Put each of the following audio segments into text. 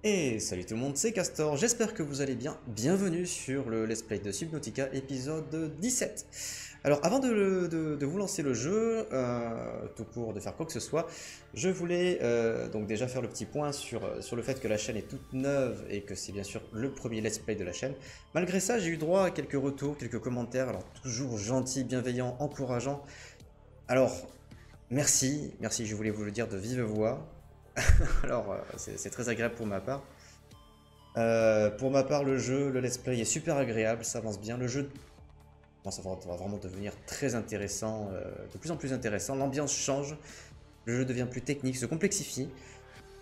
Et salut tout le monde, c'est Castor, j'espère que vous allez bien. Bienvenue sur le Let's Play de Subnautica épisode 17. Alors avant de vous lancer le jeu, tout court de faire quoi que ce soit, je voulais donc déjà faire le petit point sur le fait que la chaîne est toute neuve et que c'est bien sûr le premier Let's Play de la chaîne. Malgré ça, j'ai eu droit à quelques retours, quelques commentaires, alors toujours gentils, bienveillants, encourageants. Alors, merci, je voulais vous le dire de vive voix. Alors, c'est très agréable pour ma part. Pour ma part, le jeu, le let's play est super agréable, ça avance bien. Le jeu ça va vraiment devenir très intéressant, de plus en plus intéressant. L'ambiance change, le jeu devient plus technique, se complexifie.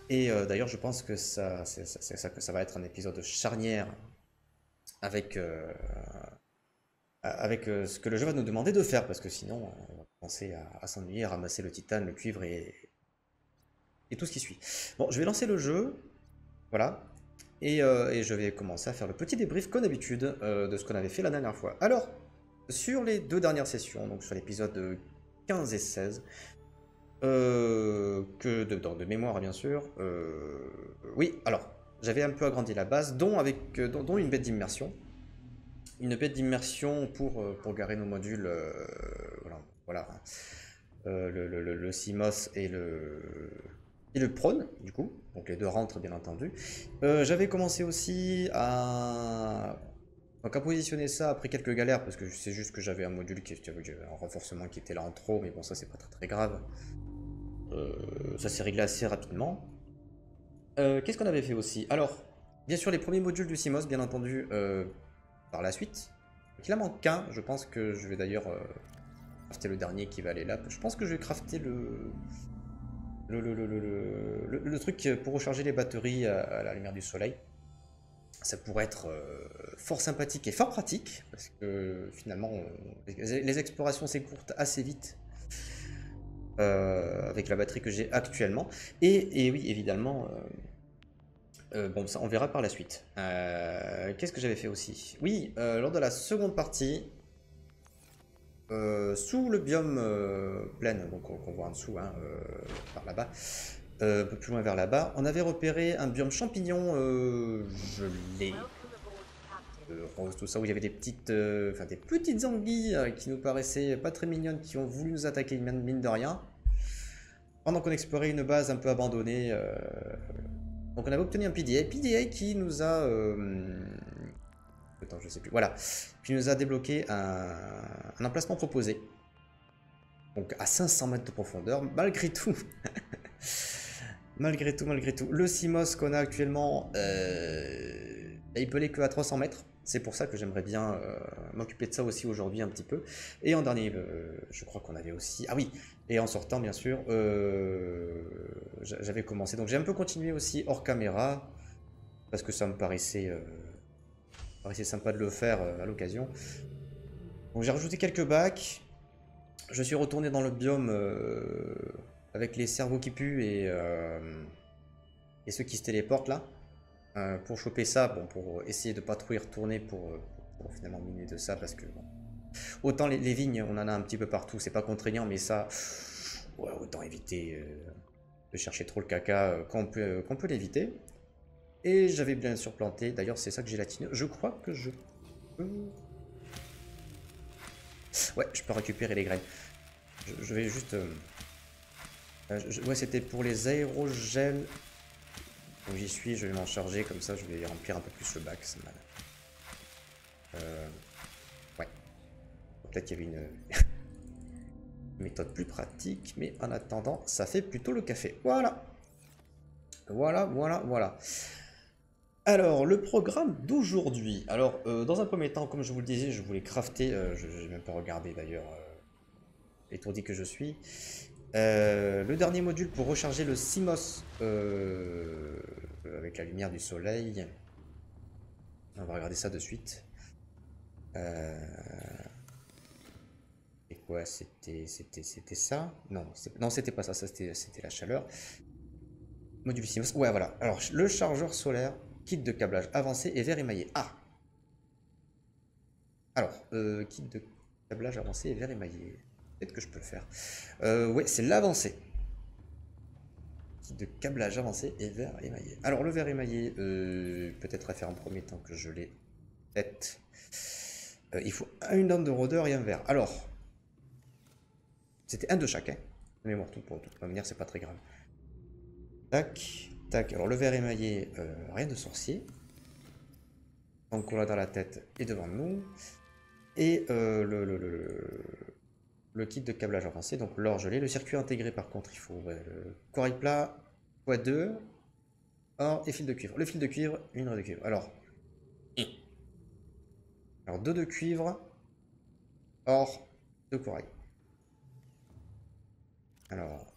Et d'ailleurs, je pense que ça va être un épisode charnière avec, avec ce que le jeu va nous demander de faire, parce que sinon, on va commencer à s'ennuyer, à ramasser le titane, le cuivre et tout ce qui suit. Bon, je vais lancer le jeu, voilà. Et je vais commencer à faire le petit débrief comme d'habitude de ce qu'on avait fait la dernière fois. Alors, sur les deux dernières sessions, donc sur l'épisode 15 et 16, de mémoire bien sûr, oui, alors, j'avais un peu agrandi la base, dont une bête d'immersion. Une bête d'immersion pour garer nos modules, voilà, le CMOS et le prône, du coup, donc les deux rentrent bien entendu. J'avais commencé aussi à positionner ça après quelques galères, parce que c'est juste que j'avais un module un renforcement qui était là en trop, mais bon, ça c'est pas très grave. Ça s'est réglé assez rapidement. Qu'est-ce qu'on avait fait aussi? Alors, bien sûr, les premiers modules du CMOS, bien entendu, par la suite. Donc, il en manque qu'un, je pense que je vais d'ailleurs crafter le dernier qui va aller là. Je pense que je vais crafter le truc pour recharger les batteries à la lumière du soleil. Ça pourrait être fort sympathique et fort pratique, parce que finalement, les explorations s'écourtent assez vite avec la batterie que j'ai actuellement. Et oui, évidemment, bon, ça on verra par la suite. Qu'est-ce que j'avais fait aussi? Oui, lors de la seconde partie, sous le biome plaine, donc qu'on voit en dessous, hein, par là-bas, un peu plus loin vers là-bas, on avait repéré un biome champignon gelé, rose, tout ça, où il y avait des petites anguilles qui nous paraissaient pas très mignonnes, qui ont voulu nous attaquer mine de rien, pendant qu'on explorait une base un peu abandonnée. Donc on avait obtenu un PDA qui nous a... Attends, je sais plus. Voilà. Qui nous a débloqué un emplacement proposé. Donc à 500 mètres de profondeur, malgré tout. Malgré tout. Le CMOS qu'on a actuellement, il peut aller que à 300 mètres. C'est pour ça que j'aimerais bien m'occuper de ça aussi aujourd'hui un petit peu. Et en dernier, je crois qu'on avait aussi... Ah oui, et en sortant bien sûr, j'avais commencé. Donc j'ai un peu continué aussi hors caméra, parce que ça me paraissait sympa de le faire à l'occasion. Donc j'ai rajouté quelques bacs. Je suis retourné dans le biome avec les cerveaux qui puent et ceux qui se téléportent là. Pour choper ça, bon, pour essayer de pas trop y retourner pour finalement miner de ça, parce que bon. Autant les vignes, on en a un petit peu partout, c'est pas contraignant, mais ça, ouais, autant éviter de chercher trop le caca qu'on peut l'éviter. Et j'avais bien sûr planté, d'ailleurs c'est ça que j'ai latiné. Je crois que je peux... Ouais, je peux récupérer les graines. Je vais juste... ouais, c'était pour les aérogels. Donc j'y suis, je vais m'en charger, comme ça je vais remplir un peu plus le bac. Ouais, peut-être qu'il y avait une méthode plus pratique, mais en attendant, ça fait plutôt le café. Voilà. Voilà. Alors, le programme d'aujourd'hui. Alors, dans un premier temps, comme je vous le disais, je voulais crafter, je n'ai même pas regardé d'ailleurs, étourdi que je suis. Le dernier module pour recharger le CMOS avec la lumière du soleil. On va regarder ça de suite. Et quoi, c'était ça? Non, c'était pas ça, c'était la chaleur. Module CMOS, ouais voilà. Alors, le chargeur solaire, kit de câblage avancé et verre émaillé. Ah! Alors, kit de câblage avancé et verre émaillé. Peut-être que je peux le faire. Ouais, c'est l'avancé. kit de câblage avancé et verre émaillé. Alors le verre émaillé, peut-être à faire en premier temps que je l'ai tête. Il faut une dent de rôdeur et un verre. Alors, c'était un de chaque, hein. Mais bon, tout pour toute manière, c'est pas très grave. Tac, tac. Alors le verre émaillé, rien de sorcier. Donc on l'a dans la tête et devant nous. Et le kit de câblage avancé, donc l'or gelé. Le circuit intégré par contre, il faut le corail plat, x2, or et fil de cuivre. Le fil de cuivre, une raie de cuivre. Alors 2 de cuivre, or, 2 corail. Alors,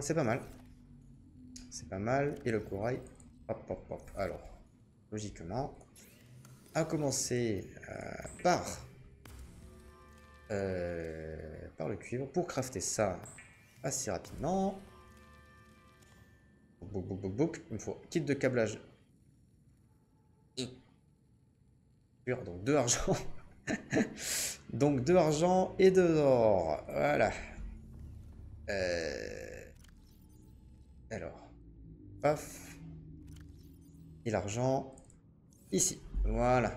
c'est pas mal. C'est pas mal. Et le corail, hop, hop, hop. Alors, logiquement, à commencer par le cuivre pour crafter ça assez rapidement. Bouk, bouk, bouk, bouk. Il me faut kit de câblage. Donc 2 argent. Donc 2 argent et 2 or. Voilà. Alors, paf. Et l'argent ici. Voilà.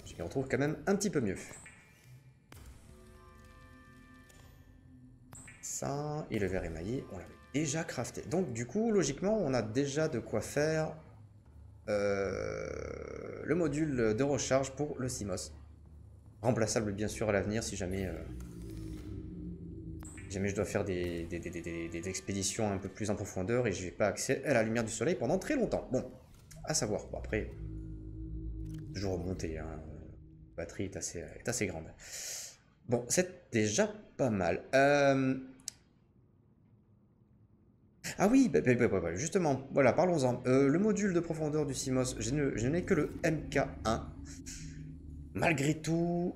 Je les retrouve quand même un petit peu mieux. Ça, et le verre émaillé, on l'avait déjà crafté. Donc du coup, logiquement, on a déjà de quoi faire le module de recharge pour le CMOS. Remplaçable bien sûr à l'avenir si jamais, je dois faire des expéditions un peu plus en profondeur et je n'ai pas accès à la lumière du soleil pendant très longtemps. Bon, à savoir. Bon, après, toujours remonter, hein. La batterie est assez grande. Bon, c'est déjà pas mal. Ah oui, justement, voilà, parlons-en. Le module de profondeur du CMOS, je n'ai que le MK1. Malgré tout...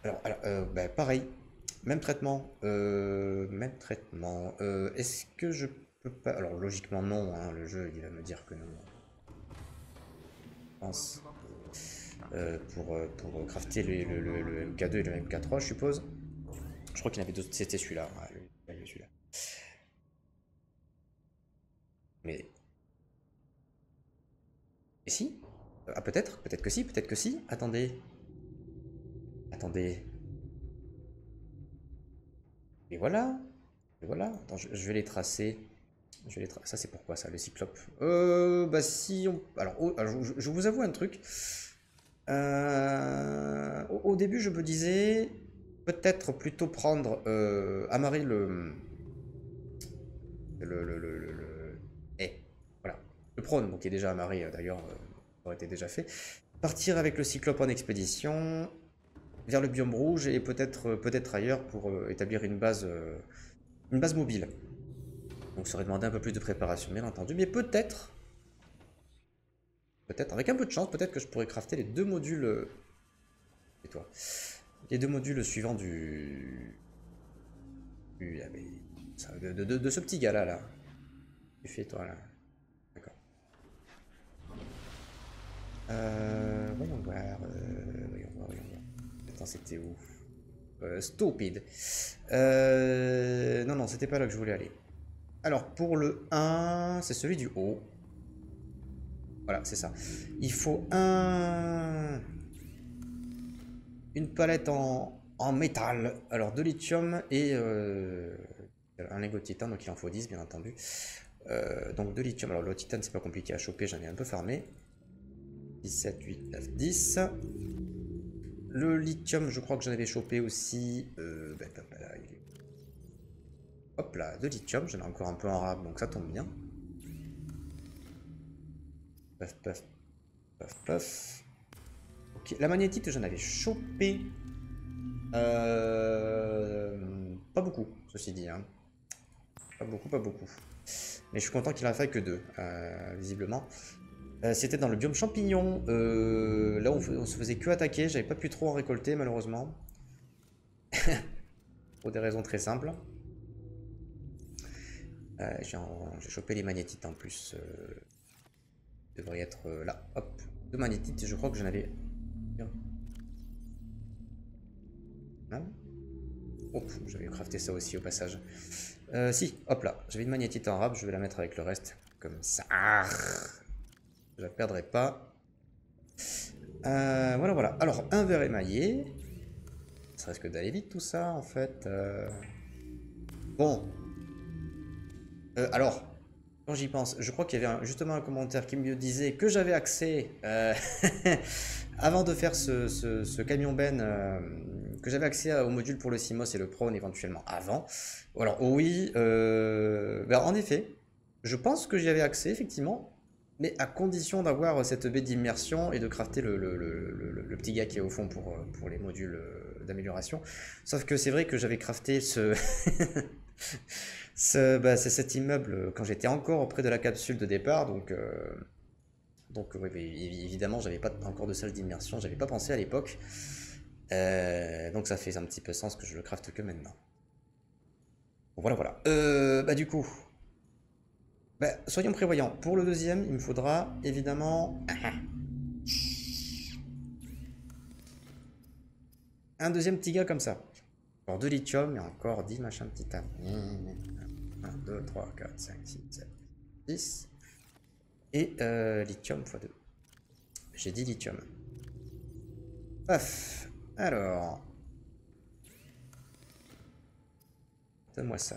Alors pareil, même traitement. Est-ce que je peux pas... Alors logiquement non, hein, le jeu il va me dire que non. Je pense. Pour crafter le MK2 et le MK3, je suppose. Je crois qu'il y en avait d'autres, c'était celui-là. Ouais, celui-là. Mais... Et si? Ah peut-être que si, peut-être que si. Attendez. Attendez. Et voilà. Et voilà. Attends, je vais les tracer. Ça c'est pourquoi ça, le cyclope? Bah si on... Alors, je vous avoue un truc. Au début je me disais... Peut-être plutôt prendre... amarrer voilà. Le prône, donc qui est déjà amarré d'ailleurs, aurait été déjà fait. Partir avec le cyclope en expédition vers le biome rouge et peut-être ailleurs pour établir une base mobile. Donc ça aurait demandé un peu plus de préparation bien entendu, mais peut-être avec un peu de chance, peut-être que je pourrais crafter les 2 modules. Et toi, les 2 modules suivants de ce petit gars là. Tu fais toi là. D'accord. Voyons voir. Attends, c'était où? Stupide. Non, c'était pas là que je voulais aller. Alors, pour le 1, c'est celui du haut. Voilà, c'est ça. Il faut une palette en métal. Alors, de lithium et un lingot de titane, donc il en faut 10, bien entendu. Donc, de lithium. Alors, le titane, c'est pas compliqué à choper, j'en ai un peu farmé. 17, 8, 9, 10. Le lithium, je crois que j'en avais chopé aussi. Hop là, de lithium, j'en ai encore un peu en rab, donc ça tombe bien. Paf, paf, paf, paf. Ok, la magnétite, j'en avais chopé. Pas beaucoup, ceci dit. Hein. Pas beaucoup. Mais je suis content qu'il en faille que 2, visiblement. C'était dans le biome champignon. Là, on se faisait que attaquer. J'avais pas pu trop en récolter, malheureusement. Pour des raisons très simples. J'ai chopé les magnétites en plus. Devrait être là. Hop. 2 magnétites. Je crois que j'en avais Non? Oh, j'avais crafté ça aussi au passage. Si, hop là, j'avais une magnétite en rab, je vais la mettre avec le reste. Comme ça. Je la perdrai pas. Voilà, voilà. Alors, un verre émaillé. Ça risque d'aller vite tout ça, en fait. Bon. Alors, quand j'y pense, je crois qu'il y avait justement un commentaire qui me disait que j'avais accès, avant de faire ce camion Ben, que j'avais accès au module pour le CMOS et le Prone éventuellement avant. Alors, oui, ben, en effet, je pense que j'y avais accès, effectivement. Mais à condition d'avoir cette baie d'immersion et de crafter le petit gars qui est au fond pour les modules d'amélioration. Sauf que c'est vrai que j'avais crafté bah, c'est cet immeuble quand j'étais encore auprès de la capsule de départ. Donc oui, évidemment, j'avais pas encore de salle d'immersion, j'avais pas pensé à l'époque. Donc ça fait un petit peu sens que je le crafte que maintenant. Bon, voilà, voilà. Bah du coup. Bah, soyons prévoyants. Pour le deuxième, il me faudra évidemment un deuxième petit gars comme ça. Encore 2 lithium et encore 10 machins de titane. 1, 2, 3, 4, 5, 6, 7, 10. Et lithium x2. J'ai 10 lithium. Paf. Alors. Donne-moi ça.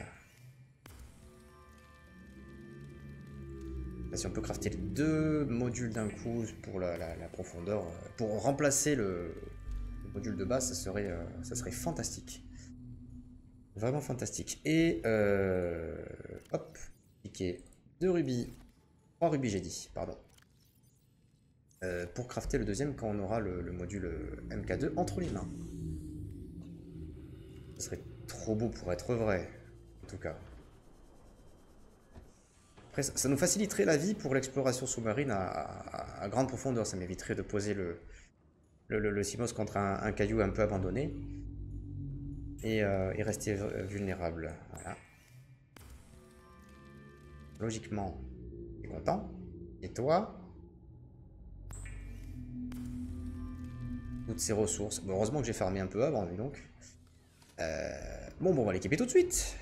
Si on peut crafter les 2 modules d'un coup pour la profondeur, pour remplacer le module de base, ça serait fantastique. Vraiment fantastique. Et hop, piquer 2 rubis, 3 rubis j'ai dit, pardon. Pour crafter le deuxième quand on aura le module MK2 entre les mains. Ce serait trop beau pour être vrai, en tout cas. Après, ça nous faciliterait la vie pour l'exploration sous-marine à grande profondeur. Ça m'éviterait de poser le CMOS contre un caillou un peu abandonné et rester vulnérable. Voilà. Logiquement, t'es content. Et toi? Toutes ces ressources. Bon, heureusement que j'ai farmé un peu avant, dis donc. Bon, on va l'équiper tout de suite.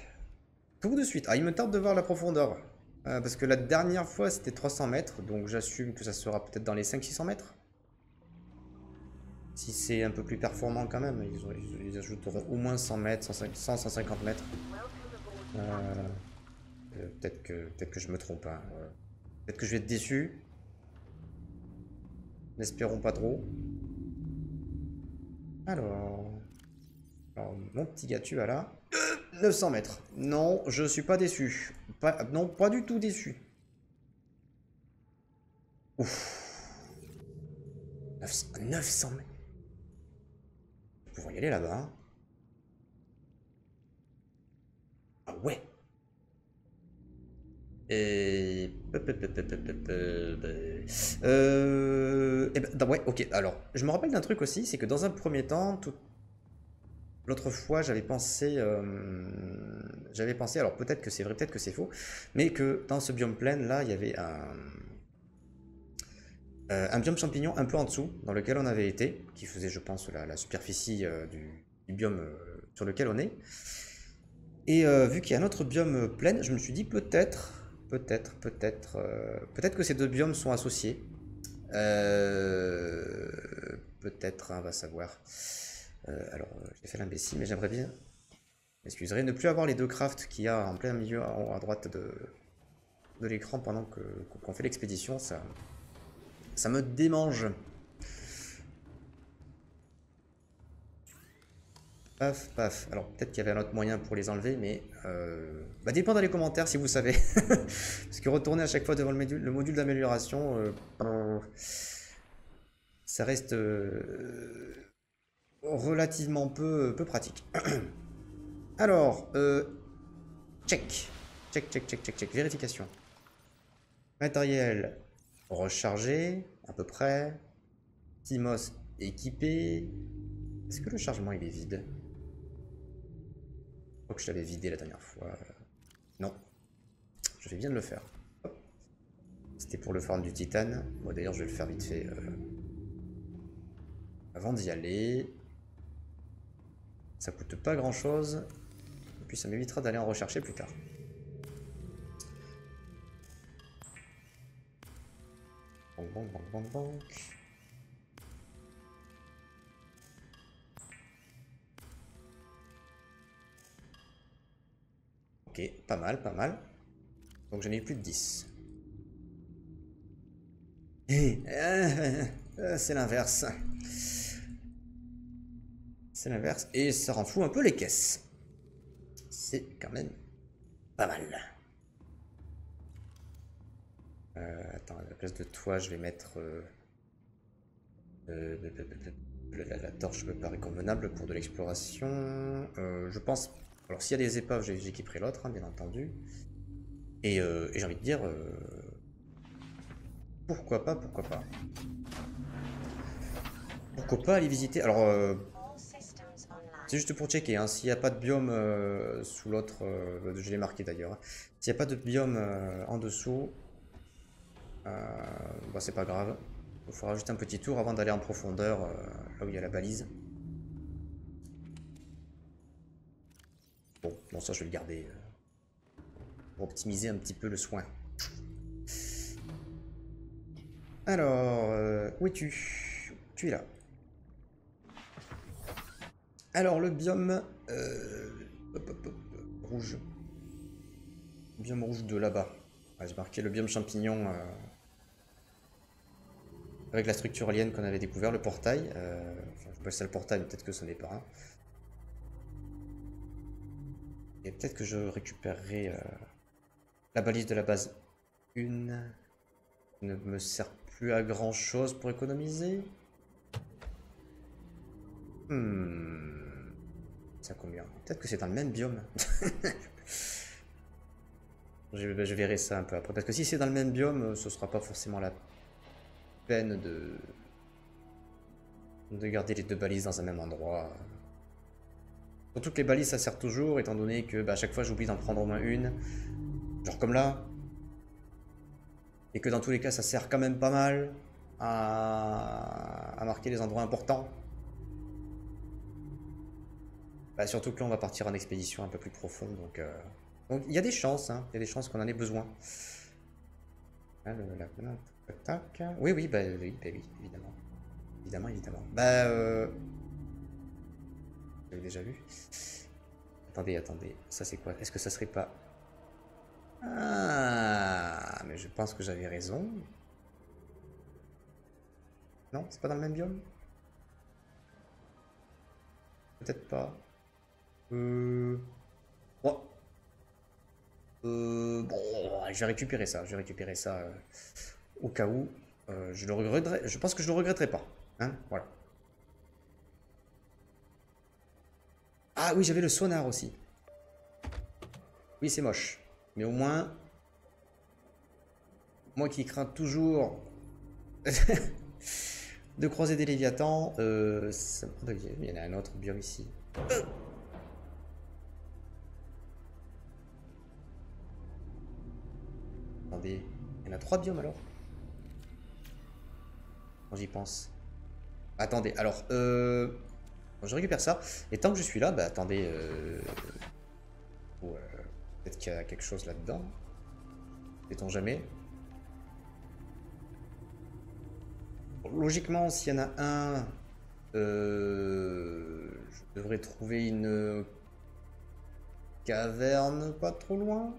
Tout de suite. Ah, il me tarde de voir la profondeur. Parce que la dernière fois, c'était 300 mètres. Donc j'assume que ça sera peut-être dans les 500-600 mètres. Si c'est un peu plus performant quand même, ils ajouteront au moins 100 mètres, 150 mètres. Peut-être que je me trompe. Hein. Peut-être que je vais être déçu. N'espérons pas trop. Alors, mon petit gars, tu vas là. 900 mètres. Non, je suis pas déçu. Non, pas du tout déçu. Ouf. 900 mètres. On pourrait y aller là-bas. Hein. Ah ouais. Et... ouais, ok. Alors, je me rappelle d'un truc aussi, c'est que dans un premier temps, l'autre fois, j'avais pensé, alors peut-être que c'est vrai, peut-être que c'est faux, mais que dans ce biome plein là, il y avait un biome champignon un peu en dessous, dans lequel on avait été, qui faisait, je pense, la superficie du biome sur lequel on est. Et vu qu'il y a un autre biome plein, je me suis dit peut-être que ces deux biomes sont associés. Peut-être, on va savoir. Alors, j'ai fait l'imbécile, mais j'aimerais bien, m'excuserez, ne plus avoir les deux crafts qu'il y a en plein milieu à droite de l'écran pendant qu'on fait l'expédition. Ça me démange. Paf, paf. Alors peut-être qu'il y avait un autre moyen pour les enlever, mais bah, dites-moi dans les commentaires si vous savez. Parce que retourner à chaque fois devant le module d'amélioration, ça reste relativement peu pratique. Alors, check. Check. Vérification. Matériel rechargé, à peu près. Timos équipé. Est-ce que le chargement il est vide? Je crois que je l'avais vidé la dernière fois. Non. Je vais bien de le faire. C'était pour le farm du titane. Bon, d'ailleurs, je vais le faire vite fait. avant d'y aller. Ça coûte pas grand chose. Et puis ça m'évitera d'aller en rechercher plus tard. Bonk, bonk, bonk, bonk, bonk. Ok, pas mal, pas mal. Donc j'en ai plus de 10. C'est l'inverse. C'est l'inverse. Et ça rend fou un peu les caisses. C'est quand même pas mal. Attends, à la place de toi, je vais mettre... la torche me paraît convenable pour de l'exploration. Je pense... Alors s'il y a des épaves, j'équiperai l'autre, hein, bien entendu. Et j'ai envie de dire... pourquoi pas, pourquoi pas. Pourquoi pas aller visiter... Alors... c'est juste pour checker, hein, s'il n'y a pas de biome sous l'autre... je l'ai marqué d'ailleurs. Hein. S'il n'y a pas de biome en dessous... bah, c'est pas grave. Il faudra juste un petit tour avant d'aller en profondeur, là où il y a la balise. Bon, ça je vais le garder pour optimiser un petit peu le soin. Alors, où es-tu? Tu es là. Alors, le biome rouge. Biome rouge de là-bas. J'ai marqué le biome champignon avec la structure alien qu'on avait découvert, le portail. Enfin, je appelle ça le portail, mais peut-être que ce n'est pas. Et peut-être que je récupérerai la balise de la base 1. Ne me sert plus à grand chose pour économiser. Ça combien? Peut-être que c'est dans le même biome. Je verrai ça un peu après. Parce que si c'est dans le même biome, ce sera pas forcément la peine de garder les deux balises dans un même endroit. Surtout que les balises ça sert toujours, étant donné que bah, à chaque fois j'oublie d'en prendre au moins une. Genre comme là. Et que dans tous les cas ça sert quand même pas mal à marquer les endroits importants. Bah, surtout que là on va partir en expédition un peu plus profonde. Donc il y a des chances, hein, il y a des chances qu'on en ait besoin. Là, tac. Oui, oui, bah oui, évidemment. Évidemment. Bah j'avais déjà vu. Attendez. Ça c'est quoi? Est-ce que ça serait pas... Ah, mais je pense que j'avais raison. Non, c'est pas dans le même biome? Peut-être pas. Bon, je vais récupérer ça. Au cas où. Je le regretterai. Je pense que je le regretterai pas. Hein, voilà. Ah oui, j'avais le sonar aussi. Oui, c'est moche. Mais au moins... Moi qui crains toujours de croiser des léviathans, ça... il y en a un autre biome ici. Attendez, il y en a 3 biomes alors? Quand j'y pense. Attendez, alors, je récupère ça. Et tant que je suis là, bah attendez, peut-être qu'il y a quelque chose là-dedans. Sait-on jamais? Logiquement, s'il y en a un, je devrais trouver une caverne pas trop loin.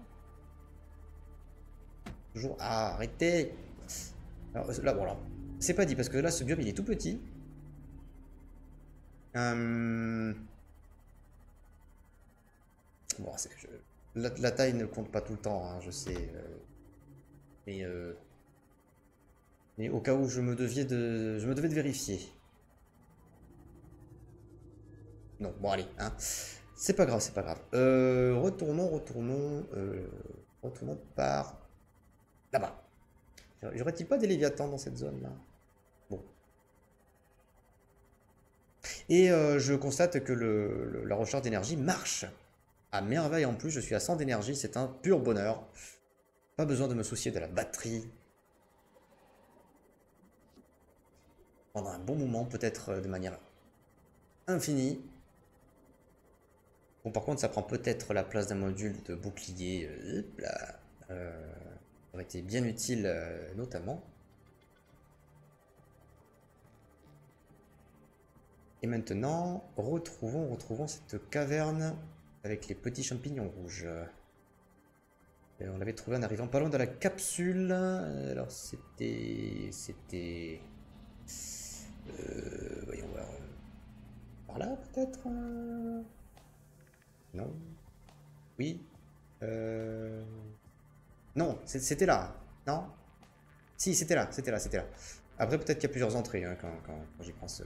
Toujours... Ah, arrêtez! Alors, là, voilà. C'est pas dit, parce que là, ce biome, il est tout petit. Bon, la taille ne compte pas tout le temps, hein, je sais. Mais au cas où je me devais de vérifier. Non, bon allez, hein. C'est pas grave. Retournons par là-bas. Y aurait-il pas des léviathans dans cette zone-là? Bon. Et je constate que la recharge d'énergie marche à merveille en plus. Je suis à 100 d'énergie, c'est un pur bonheur. Pas besoin de me soucier de la batterie. pendant un bon moment, peut-être de manière infinie. Bon, par contre, ça prend peut-être la place d'un module de bouclier. Hop là. Ça aurait été bien utile, notamment. Et maintenant, retrouvons cette caverne avec les petits champignons rouges. On l'avait trouvé en arrivant pas loin de la capsule. Alors c'était... voyons voir. Par là peut-être. Non. Oui. Non, c'était là. Non. Si, c'était là. Après peut-être qu'il y a plusieurs entrées hein, quand j'y pense.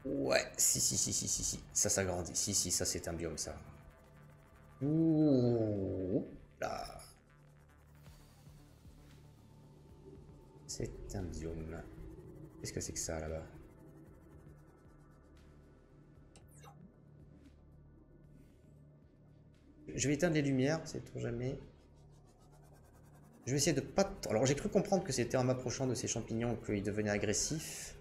Ouais, si. Ça s'agrandit. Si, ça c'est un biome ça. Ouh là. C'est un biome. Qu'est-ce que c'est que ça là-bas? Je vais éteindre les lumières, c'est pour jamais. Je vais essayer de pas... Alors j'ai cru comprendre que c'était en m'approchant de ces champignons qu'ils devenaient agressifs.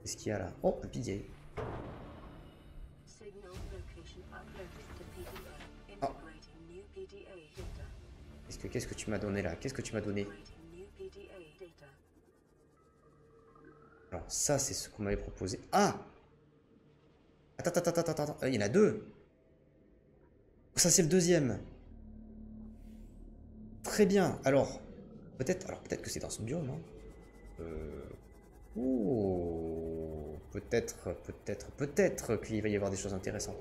Qu'est-ce qu'il y a là? Oh, un pilier. Oh. Qu'est-ce que tu m'as donné là? Qu'est-ce que tu m'as donné? Alors ça c'est ce qu'on m'avait proposé. Ah! Attends. Il y en a deux. Ça c'est le deuxième. Très bien. Alors peut-être que c'est dans son biome. Hein. Oh, peut-être qu'il va y avoir des choses intéressantes.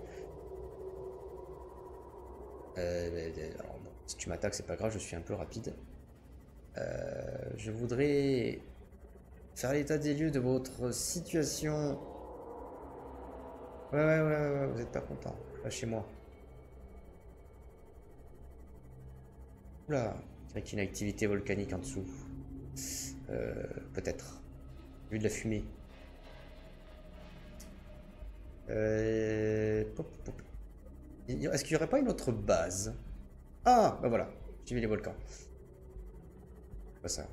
Alors bon, si tu m'attaques, c'est pas grave, je suis un peu rapide. Je voudrais faire l'état des lieux de votre situation. Ouais, vous êtes pas content. Lâchez-moi. Oula, il dirait qu'il y a une activité volcanique en dessous. Peut-être. Vu de la fumée. Est-ce qu'il n'y aurait pas une autre base? Ah, bah voilà. J'ai vu les volcans. Pas ça.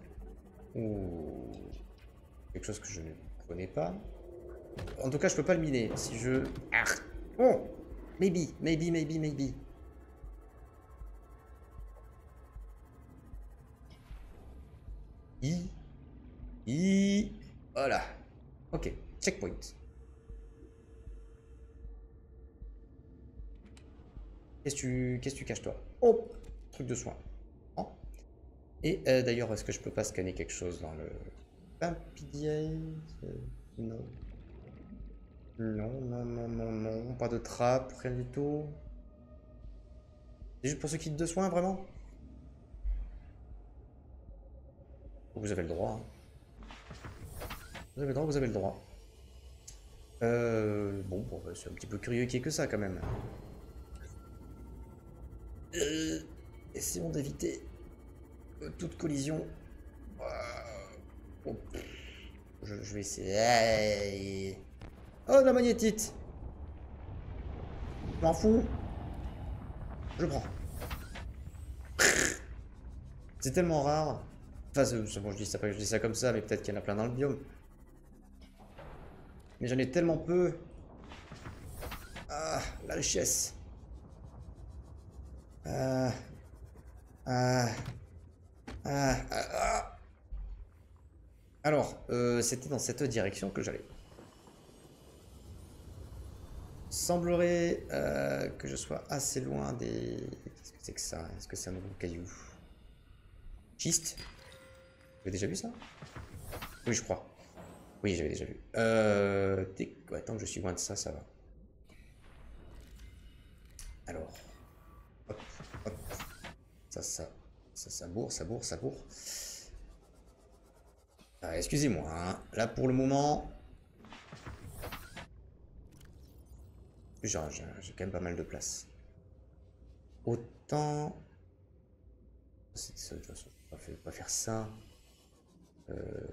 Ouh. Quelque chose que je ne connais pas. En tout cas, je peux pas le miner. Si je... Ah. Oh. Maybe. Voilà. Ok. Checkpoint. Qu'est-ce que tu caches toi? Oh. Truc de soin. Oh. Et d'ailleurs, est-ce que je peux pas scanner quelque chose dans le... PDA? Non. Non. Pas de trappe, rien du tout. C'est juste pour ce kit de soins, vraiment? Vous avez le droit. Hein. Vous avez le droit. Bon, bah, c'est un petit peu curieux qu'il y ait que ça, quand même. Essayons d'éviter toute collision. Oh, je vais essayer. Oh, de la magnétite. Je m'en fous. Je prends. C'est tellement rare. Enfin, bon, je dis ça comme ça, mais peut-être qu'il y en a plein dans le biome. Mais j'en ai tellement peu. Ah, la richesse. Alors, c'était dans cette direction que j'allais. Semblerait que je sois assez loin des... Qu'est-ce que c'est que ça? Est-ce que c'est un nouveau caillou? Schiste? Vous avez déjà vu ça? Oui, je crois. Oui, j'avais déjà vu. Ouais, tant que je suis loin de ça, ça va. Alors. Hop. Ça bourre. Ah, excusez-moi, hein. Là pour le moment... J'ai quand même pas mal de place. Autant... De toute façon, je vais pas faire ça.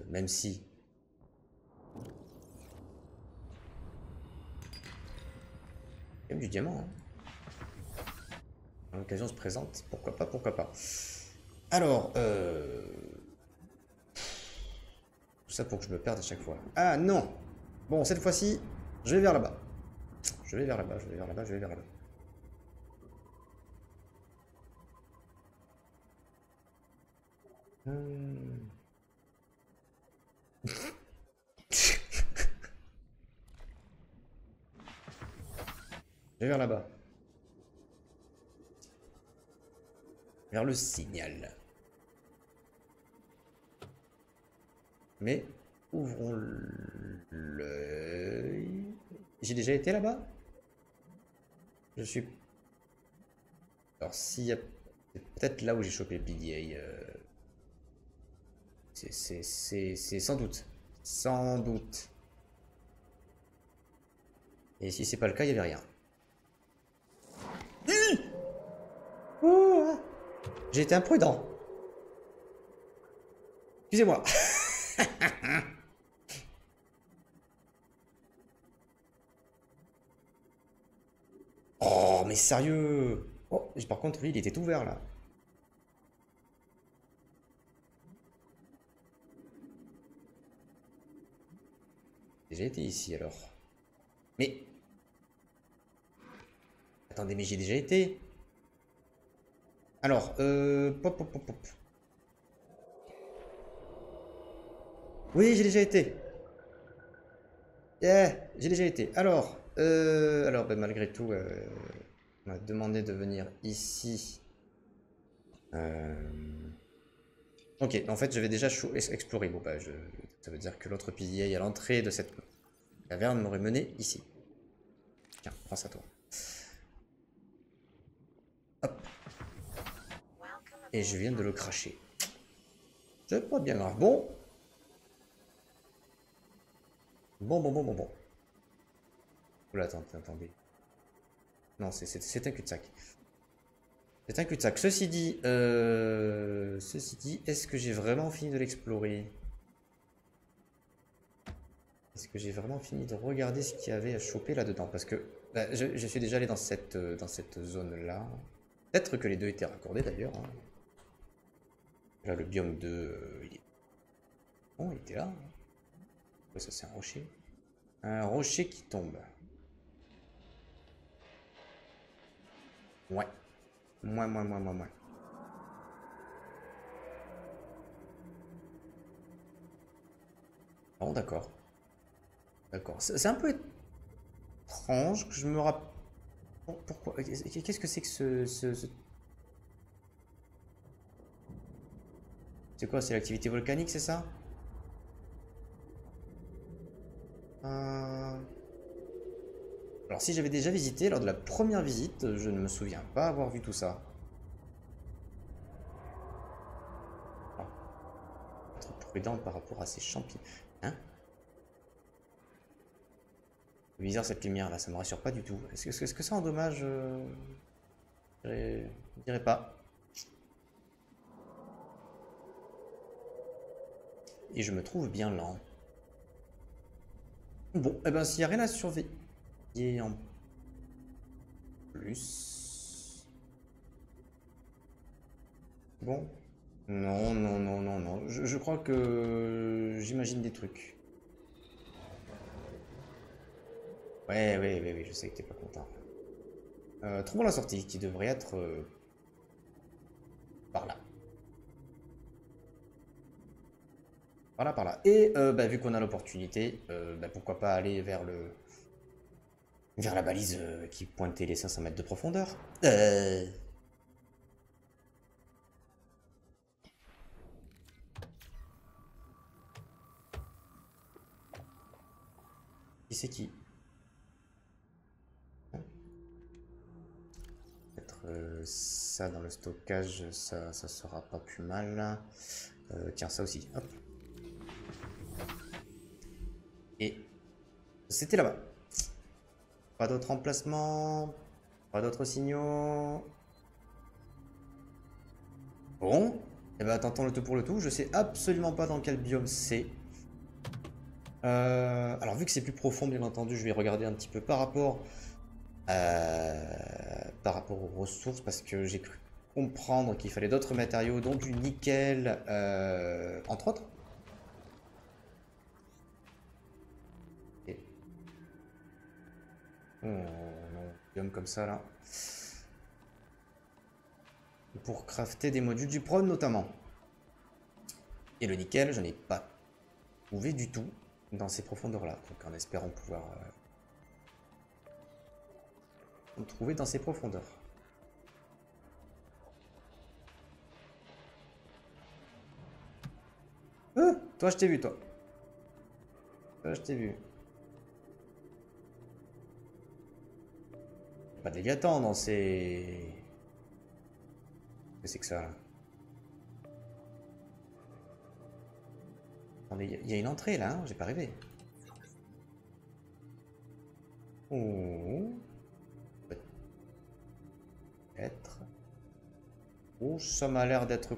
Même si... Il y a même du diamant, hein. L'occasion se présente, pourquoi pas, pourquoi pas. Alors, tout ça pour que je me perde à chaque fois. Ah non! Bon, cette fois-ci, je vais vers là-bas. Je vais vers là-bas, je vais vers là-bas, je vais vers là-bas. Je vais vers là-bas. Vers le signal. Mais ouvrons l'œil. J'ai déjà été là-bas? Je suis... Alors s'il y a... C'est peut-être là où j'ai chopé le PDA. C'est sans doute. Sans doute. Et si c'est pas le cas, il n'y avait rien. Oh, j'ai été imprudent. Excusez-moi. Oh, mais sérieux. Oh, par contre, lui, il était ouvert là. J'ai été ici alors. Mais... Attendez, mais j'ai déjà été. Alors, pop, pop, pop, pop. Oui, j'ai déjà été. Yeah, j'ai déjà été. Alors, ben, malgré tout, on m'a demandé de venir ici. Ok, en fait, je vais déjà explorer. Bon, bah, ça veut dire que l'autre pilier à l'entrée de cette caverne m'aurait mené ici. Tiens, prends ça toi. Hop. Et je viens de le cracher. C'est pas bien grave. Bon. Bon. Oula, attendez. Non, c'est un cul-de-sac. C'est un cul-de-sac. Ceci dit, est-ce que j'ai vraiment fini de l'explorer? Est-ce que j'ai vraiment fini de regarder ce qu'il y avait à choper là-dedans? Parce que bah, je suis déjà allé dans cette zone-là. Peut-être que les deux étaient raccordés d'ailleurs. Hein. Là, le biome 2, il est... Bon, il était là. Ouais, ça, c'est un rocher. Un rocher qui tombe. Ouais. Moins. Bon, d'accord. D'accord. C'est un peu étrange que je me rappelle... Pourquoi? Qu'est-ce que c'est que C'est quoi? C'est l'activité volcanique, c'est ça? Alors si j'avais déjà visité lors de la première visite, je ne me souviens pas avoir vu tout ça. Ah. Être prudent par rapport à ces champignons. Hein? Bizarre cette lumière là, ça me rassure pas du tout. Est-ce que ça endommage je dirais pas. Et je me trouve bien lent. Bon, et ben s'il n'y a rien à surveiller en plus. Bon. Non. Je crois que j'imagine des trucs. Ouais, je sais que t'es pas content. Trouvons la sortie qui devrait être par là. Par là. Et bah, vu qu'on a l'opportunité, bah, pourquoi pas aller vers la balise qui pointait les 500 mètres de profondeur. Qui c'est qui? Peut-être ça dans le stockage, ça sera pas plus mal. Tiens, ça aussi. Hop. Et c'était là-bas. Pas d'autres emplacements. Pas d'autres signaux. Bon. Et ben tentons le tout pour le tout. Je sais absolument pas dans quel biome c'est. Alors vu que c'est plus profond, bien entendu, je vais regarder un petit peu par rapport par rapport aux ressources parce que j'ai cru comprendre qu'il fallait d'autres matériaux, dont du nickel, entre autres. Et... Oh non, comme ça là. Pour crafter des modules du prône notamment. Et le nickel, je n'ai pas trouvé du tout dans ces profondeurs-là. Donc en espérant pouvoir le trouver dans ces profondeurs. Toi je t'ai vu toi. Toi je t'ai vu. Pas de Léviathan dans ces... Qu'est-ce que c'est que ça là? Attendez, il y a une entrée là, hein, j'ai pas rêvé. Oh. Peut-être. Oh, ça m'a l'air d'être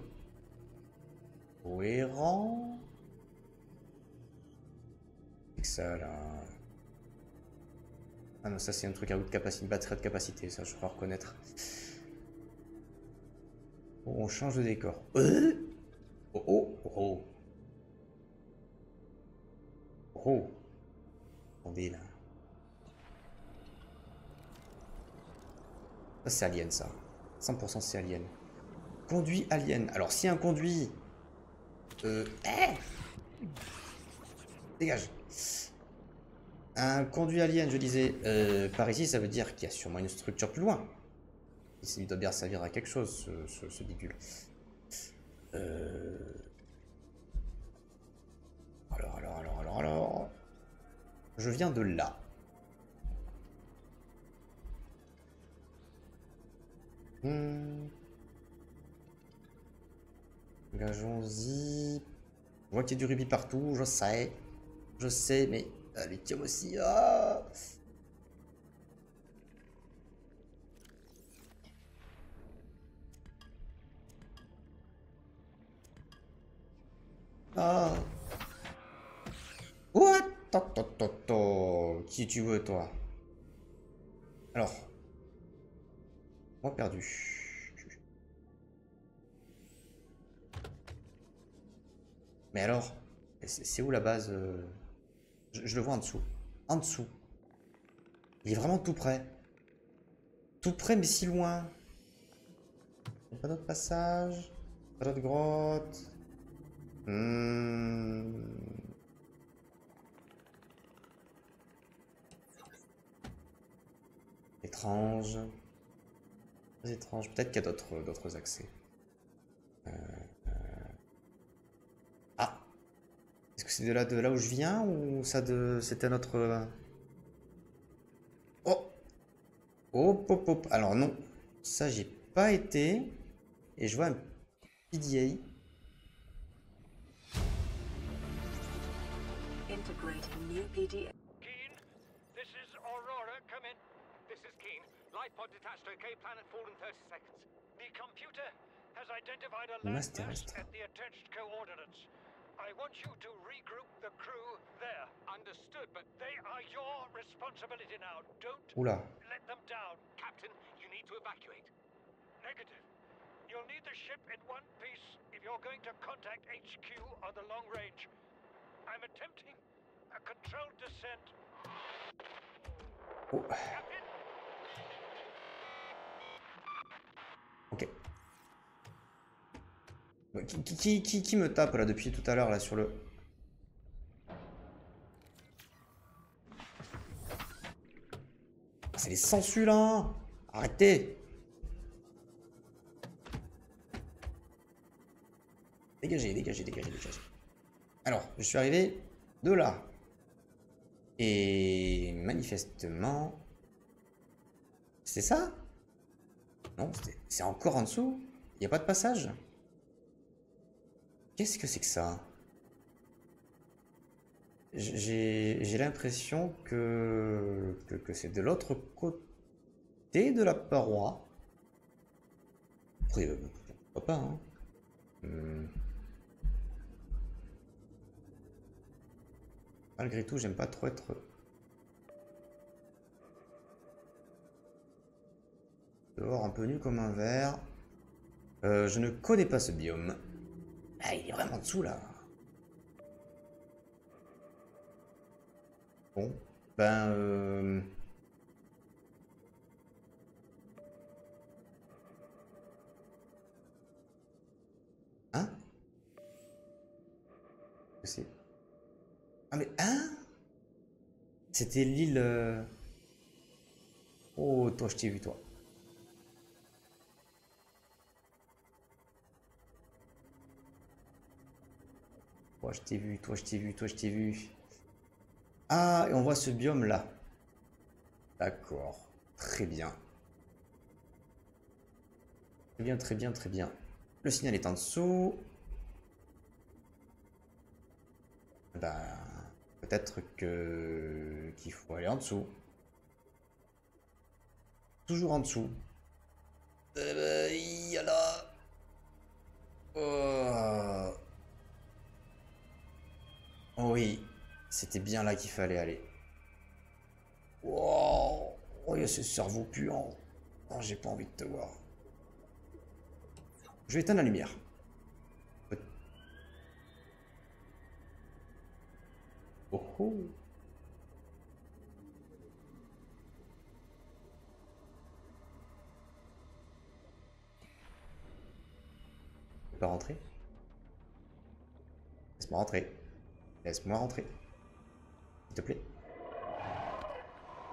cohérent. C'est que ça là. Ah non, ça c'est un truc à haute capacité, une batterie de capacité, ça je crois reconnaître. Oh, on change de décor. Oh oh oh. Oh. Attendez là. Ça c'est alien ça. 100% c'est alien. Conduit alien. Alors si un conduit... Dégage. Un conduit alien, je disais, par ici, ça veut dire qu'il y a sûrement une structure plus loin. Il doit bien servir à quelque chose, ce bidule. Alors... Je viens de là. Engageons-y. Je vois qu'il y a du rubis partout, je sais. Je sais, mais les lithium aussi. Ah, ah. What? Qui tu veux, toi? Alors. Moi perdu. Mais alors? C'est où la base? Je le vois en dessous. En dessous. Il est vraiment tout près. Tout près, mais si loin. Il n'y a pas d'autre passage? Pas d'autre grotte? Étrange. Très étrange. Peut-être qu'il y a d'autres accès. Ah! Est-ce que c'est de là où je viens ou ça c'était notre... Oh! Hop, hop, hop. Alors non. Ça, j'ai pas été. Et je vois un PDA. Integrating new PDA. Keen, this is Aurora. Come in. This is Keen. Light pod detached to OK planet fall in 30 seconds. The computer has identified a landmass at the attached coordinates. I want you to regroup the crew there. Understood, but they are your responsibility now. Don't let them down. Captain, you need to evacuate. Negative. You'll need the ship in one piece if you're going to contact HQ on the long range. I'm attempting a controlled descent. Oh. Ok. Qui me tape là depuis tout à l'heure là sur le... C'est les sangsues là. Arrêtez. Dégagez, dégagez, dégagez, dégagez. Alors, je suis arrivé de là. Et manifestement... C'est ça? Non, c'est encore en dessous. Il n'y a pas de passage? Qu'est-ce que c'est que ça? J'ai l'impression que c'est de l'autre côté de la paroi. Après, pourquoi pas, hein. Malgré tout, j'aime pas trop être Alors, un peu nu comme un verre. Je ne connais pas ce biome. Ah, il est vraiment en dessous, là. Bon. Ben, Hein? C'est... Ah, mais... Hein? C'était l'île... Oh, toi, je t'ai vu, toi. Toi, je t'ai vu, toi, je t'ai vu, toi, je t'ai vu. Ah, et on voit ce biome là. D'accord. Très bien. Très bien, très bien, très bien. Le signal est en dessous. Ben, peut-être que qu'il faut aller en dessous. Toujours en dessous. Il y a là. Oh. Oh oui, c'était bien là qu'il fallait aller. Wow. Oh, il y a ce cerveau puant. Oh, j'ai pas envie de te voir. Je vais éteindre la lumière. Oh oh. Tu peux pas rentrer? Laisse-moi rentrer. Laisse-moi rentrer. S'il te plaît.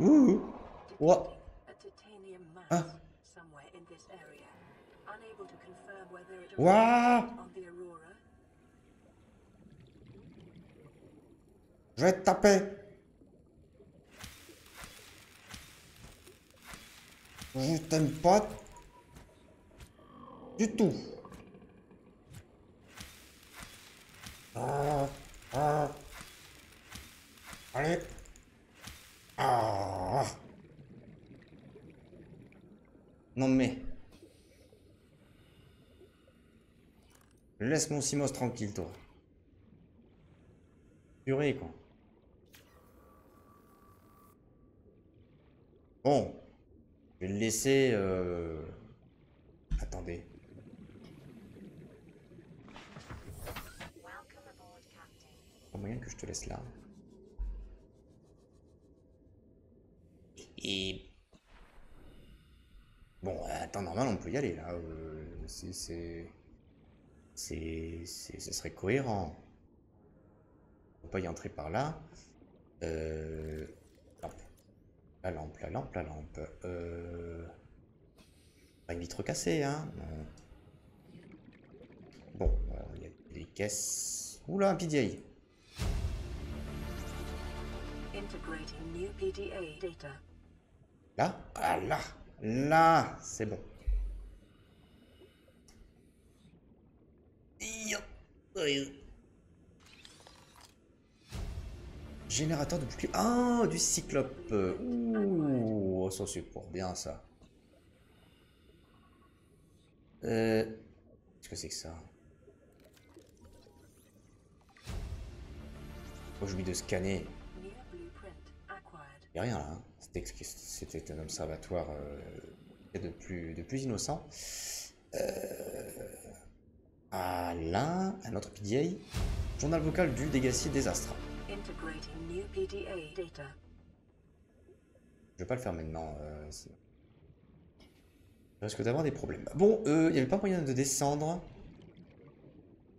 Ouh. Ouah. A titanium mass Ah. somewhere in this area. Unable to confirm whether it Ouah. originated on the Aurora. Je vais te taper. Je t'aime pas du tout. Ah, ah. Allez. Ah. Non mais. Laisse mon Simos tranquille, toi. Purée, quoi. Bon. Je vais le laisser... Attendez. Pas moyen que je te laisse là. Et... Bon, attends, normal, on peut y aller, là. Ce serait cohérent. On peut pas y entrer par là. Lampe. La lampe, la lampe, la lampe. Pas une vitre cassée, hein. Non. Bon, il y a des caisses. Oula, un PDA. Integrating new PDA data. Là? Ah, là! Là! C'est bon. Générateur de bouclier. Ah, du cyclope. Ouh, ça c'est pour bien ça. Qu'est-ce que c'est que ça? Faut que j'oublie de scanner. New blueprint acquired. Y a rien là. Hein. C'était un observatoire de plus innocent. Ah là, un autre PDA. Journal vocal du Degassier Désastre. Integrating new PDA data. Je vais pas le faire maintenant. Sinon. Je risque d'avoir des problèmes. Bon, il n'y avait pas moyen de descendre.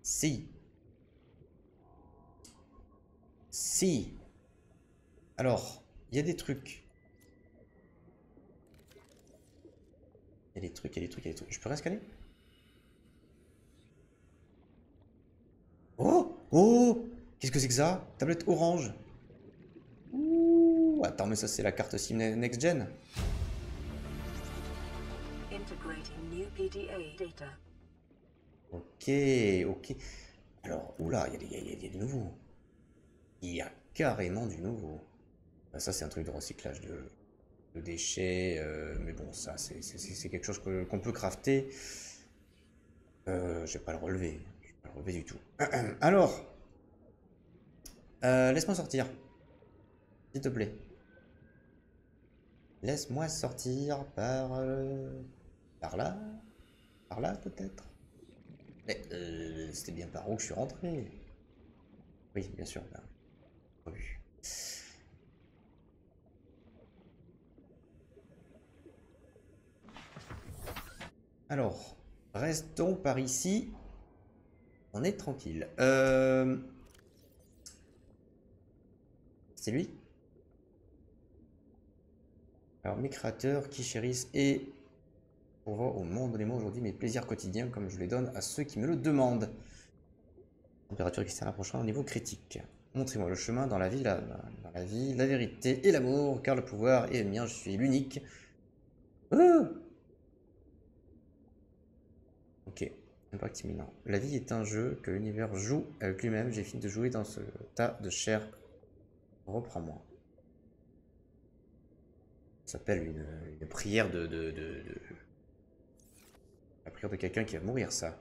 Si. Si. Alors, il y a des trucs. Il y a des trucs, il y a des trucs, il y a des trucs. Je peux rien scanner? Oh! Oh! Qu'est-ce que c'est que ça? Tablette orange. Ouh! Attends, mais ça c'est la carte SIM Next Gen. Integrating new PDA data. Ok, ok. Alors, oula, il y a du nouveau. Il y a carrément du nouveau. Ça c'est un truc de recyclage de déchets. Mais bon, ça c'est quelque chose qu'on peut crafter. Je vais pas le relever. Je vais pas le relever du tout. Alors, laisse-moi sortir. S'il te plaît. Laisse-moi sortir par Par là? Par là, peut-être? Mais c'était bien par où que je suis rentré. Oui, bien sûr. Ben, revu. Alors, restons par ici. On est tranquille. C'est lui? Alors, mes créateurs qui chérissent et pourvoient au monde, donnez-moi aujourd'hui mes plaisirs quotidiens comme je les donne à ceux qui me le demandent. Température extérieure approchant au niveau critique. Montrez-moi le chemin dans la vie, la vérité et l'amour, car le pouvoir est le mien, je suis l'unique. Ok, impact imminent. La vie est un jeu que l'univers joue avec lui-même. J'ai fini de jouer dans ce tas de chair. Reprends-moi. Ça s'appelle une prière la prière de quelqu'un qui va mourir, ça.